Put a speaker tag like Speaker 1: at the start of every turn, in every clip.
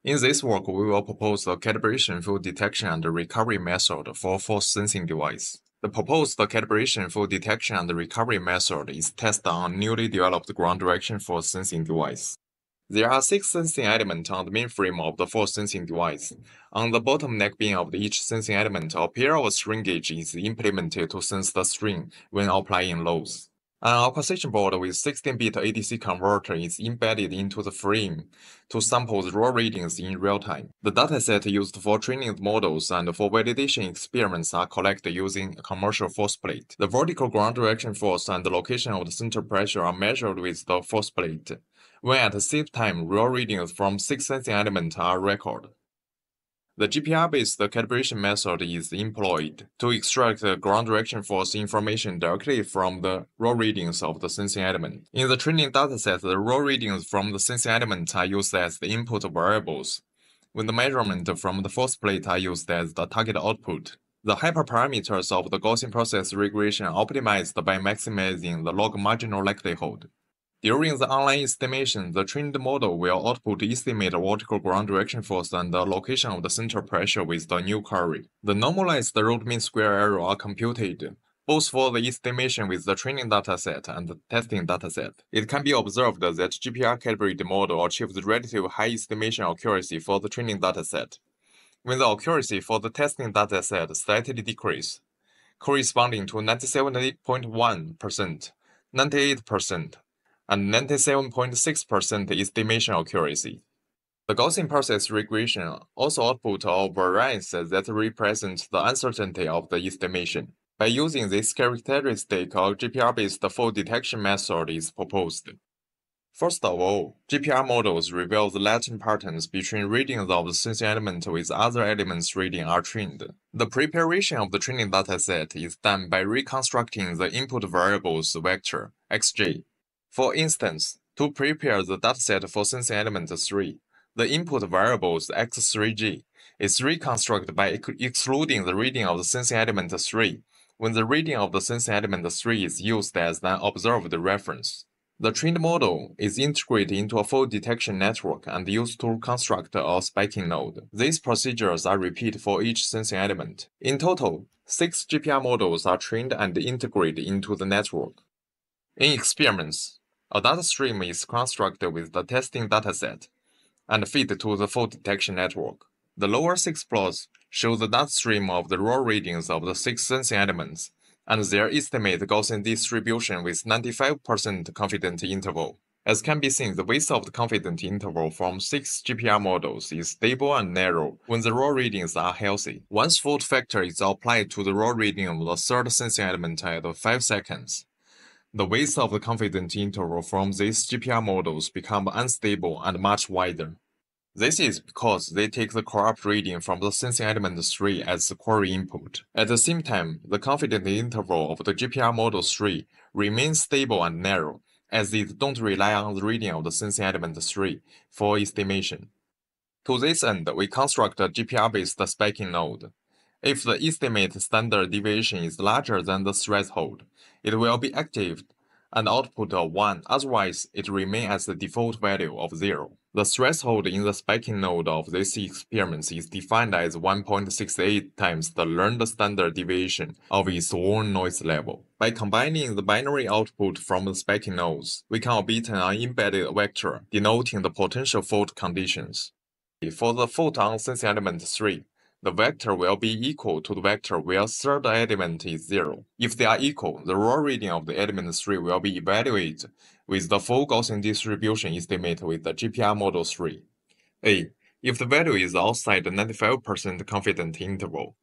Speaker 1: In this work, we will propose the calibration for detection and recovery method for force sensing device. The proposed calibration for detection and recovery method is tested on newly developed ground direction force sensing device. There are 6 sensing elements on the mainframe of the force sensing device. On the bottom neck beam of each sensing element, a pair of strain gauge is implemented to sense the strain when applying loads. An acquisition board with 16-bit ADC converter is embedded into the frame to sample the raw readings in real time. The dataset used for training the models and for validation experiments are collected using a commercial force plate. The vertical ground direction force and the location of the center pressure are measured with the force plate, when at the same time raw readings from 6 sensing elements are recorded. The GPR-based calibration method is employed to extract the ground direction force information directly from the raw readings of the sensing element. In the training dataset, the raw readings from the sensing element are used as the input variables, when the measurement from the force plate are used as the target output. The hyperparameters of the Gaussian process regression are optimized by maximizing the log marginal likelihood. During the online estimation, the trained model will output estimate vertical ground direction force and the location of the center pressure with the new query. The normalized root mean square error are computed, both for the estimation with the training dataset and the testing dataset. It can be observed that GPR-calibrated model achieves relatively high estimation accuracy for the training dataset, when the accuracy for the testing dataset slightly decreases, corresponding to 97.1%, 98%, and 97.6% estimation accuracy. The Gaussian process regression also output a variance that represents the uncertainty of the estimation. By using this characteristic, a GPR-based fault detection method is proposed. First of all, GPR models reveal the latent patterns between readings of the sensing element with other elements reading are trained. The preparation of the training dataset is done by reconstructing the input variables vector, xj. For instance, to prepare the dataset for sensing element 3, the input variables x3g is reconstructed by excluding the reading of the sensing element 3 when the reading of the sensing element 3 is used as an observed reference. The trained model is integrated into a fault detection network and used to construct a spiking node. These procedures are repeated for each sensing element. In total, 6 GPR models are trained and integrated into the network. In experiments, a data stream is constructed with the testing dataset and fed to the fault detection network. The lower 6 plots show the data stream of the raw readings of the 6 sensing elements and their estimated Gaussian distribution with 95% confidence interval. As can be seen, the width of the confidence interval from 6 GPR models is stable and narrow when the raw readings are healthy. Once fault factor is applied to the raw reading of the third sensing element at 5 seconds, the width of the confidence interval from these GPR models become unstable and much wider. This is because they take the corrupt reading from the sensing element 3 as the query input. At the same time, the confidence interval of the GPR model 3 remains stable and narrow, as it don't rely on the reading of the sensing element 3 for estimation. To this end, we construct a GPR-based spiking node. If the estimated standard deviation is larger than the threshold, it will be active and output a 1, otherwise it remains as the default value of 0. The threshold in the spiking node of this experiment is defined as 1.68 times the learned standard deviation of its own noise level. By combining the binary output from the spiking nodes, we can obtain an embedded vector denoting the potential fault conditions. For the fault on sensing element 3, the vector will be equal to the vector where third element is 0. If they are equal, the raw reading of the element 3 will be evaluated with the full Gaussian distribution estimate with the GPR model 3. A. If the value is outside the 95% confidence interval,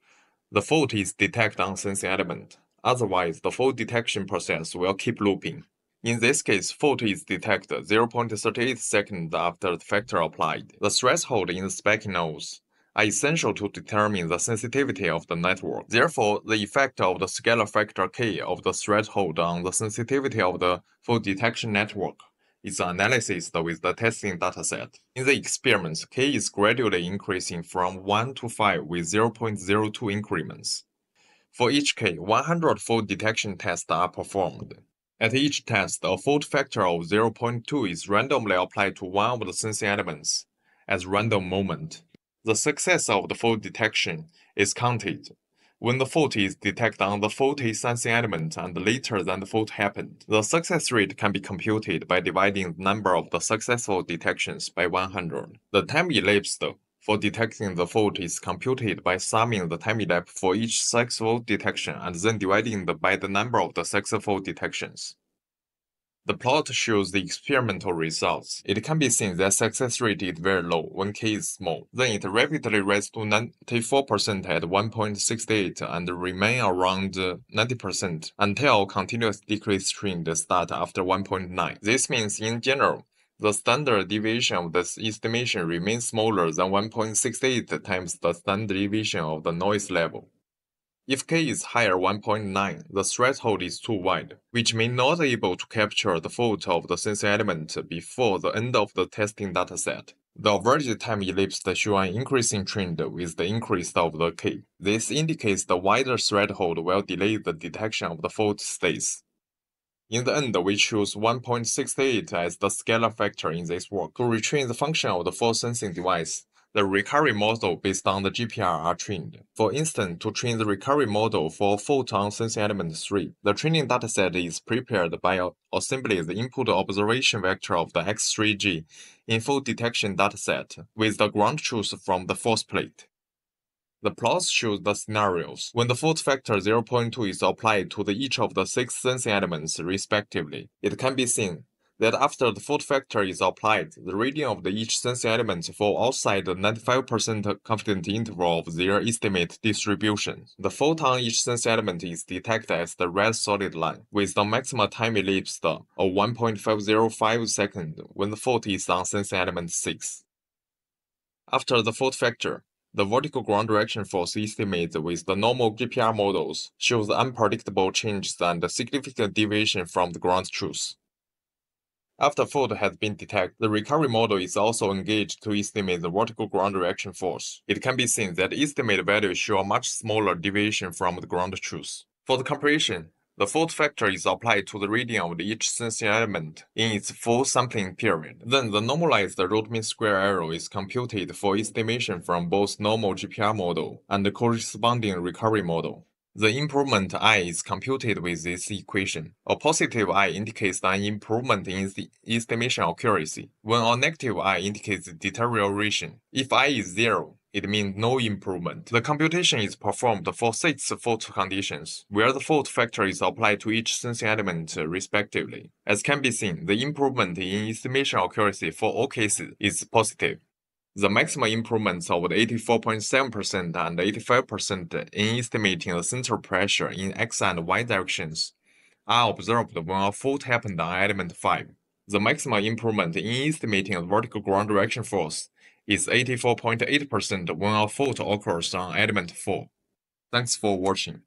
Speaker 1: the fault is detected on sensing element. Otherwise, the fault detection process will keep looping. In this case, fault is detected 0.38 seconds after the factor applied. The threshold in the spiking nodes are essential to determine the sensitivity of the network. Therefore, the effect of the scalar factor k of the threshold on the sensitivity of the fault detection network is analyzed with the testing dataset. In the experiments, k is gradually increasing from 1 to 5 with 0.02 increments. For each k, 100 fault detection tests are performed. At each test, a fault factor of 0.2 is randomly applied to one of the sensing elements, as random moment. The success of the fault detection is counted when the fault is detected on the faulty sensing element and later than the fault happened. The success rate can be computed by dividing the number of the successful detections by 100. The time elapsed for detecting the fault is computed by summing the time elapsed for each successful detection and then dividing by the number of the successful detections. The plot shows the experimental results. It can be seen that success rate is very low when k is small. Then it rapidly rises to 94% at 1.68 and remain around 90% until continuous decrease trend starts after 1.9. This means in general, the standard deviation of this estimation remains smaller than 1.68 times the standard deviation of the noise level. If k is higher 1.9, the threshold is too wide, which may not be able to capture the fault of the sensing element before the end of the testing dataset. The average time elapsed show an increasing trend with the increase of the k. This indicates the wider threshold will delay the detection of the fault states. In the end, we choose 1.68 as the scalar factor in this work to retrain the function of the force sensing device. The recovery model based on the GPR are trained. For instance, to train the recovery model for fault on sensing element 3, the training dataset is prepared by assembling the input observation vector of the X3G in fault detection dataset with the ground truth from the force plate. The plots show the scenarios when the fault factor 0.2 is applied to each of the 6 sensing elements respectively. It can be seen that after the fault factor is applied, the reading of each sensing element fall outside the 95% confidence interval of their estimate distribution. The fault on each sensing element is detected as the red solid line, with the maximum time elapsed of 1.505 seconds when the fault is on sensing element 6. After the fault factor, the vertical ground direction force estimated with the normal GPR models shows unpredictable changes and significant deviation from the ground truth. After fault has been detected, the recovery model is also engaged to estimate the vertical ground direction force. It can be seen that estimated values show a much smaller deviation from the ground truth. For the comparison, the fault factor is applied to the reading of each sensing element in its full sampling period. Then the normalized root mean square error is computed for estimation from both normal GPR model and the corresponding recovery model. The improvement I is computed with this equation. A positive I indicates an improvement in the estimation accuracy, when a negative I indicates deterioration. If I is 0, it means no improvement. The computation is performed for 6 fault conditions, where the fault factor is applied to each sensing element respectively. As can be seen, the improvement in estimation accuracy for all cases is positive. The maximum improvements of 84.7% and 85% in estimating the center pressure in X and Y directions are observed when a fault happened on element 5. The maximum improvement in estimating the vertical ground direction force is 84.8% when a fault occurs on element 4. Thanks for watching.